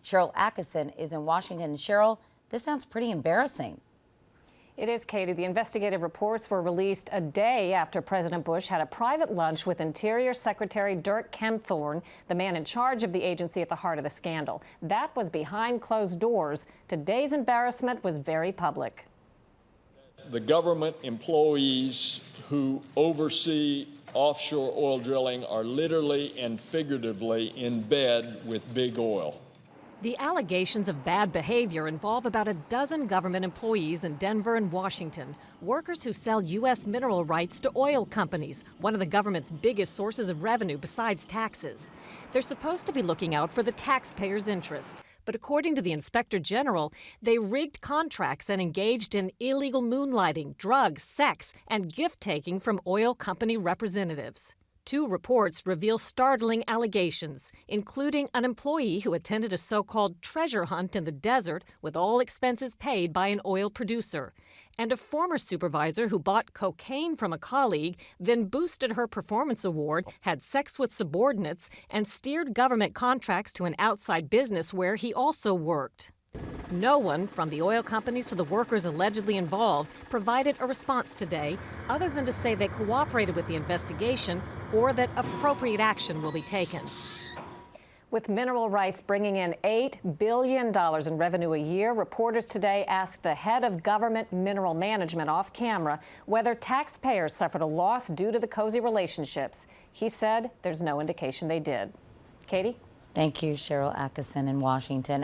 Sharyl Attkisson is in Washington. Sharyl, this sounds pretty embarrassing. It is, Katie. The investigative reports were released a day after President Bush had a private lunch with Interior Secretary Dirk Kempthorne, the man in charge of the agency at the heart of the scandal. That was behind closed doors. Today's embarrassment was very public. The government employees who oversee offshore oil drilling are literally and figuratively in bed with big oil. The allegations of bad behavior involve about a dozen government employees in Denver and Washington, workers who sell U.S. mineral rights to oil companies, one of the government's biggest sources of revenue besides taxes. They're supposed to be looking out for the taxpayers' interest, but according to the Inspector General, they rigged contracts and engaged in illegal moonlighting, drugs, sex, and gift-taking from oil company representatives. 2 reports reveal startling allegations, including an employee who attended a so-called treasure hunt in the desert with all expenses paid by an oil producer, and a former supervisor who bought cocaine from a colleague, then boosted her performance award, had sex with subordinates, and steered government contracts to an outside business where he also worked. No one, from the oil companies to the workers allegedly involved, provided a response today, other than to say they cooperated with the investigation or that appropriate action will be taken. With mineral rights bringing in $8 billion in revenue a year, reporters today asked the head of government mineral management off camera whether taxpayers suffered a loss due to the cozy relationships. He said there's no indication they did. Katie? Thank you, Sharyl Attkisson in Washington.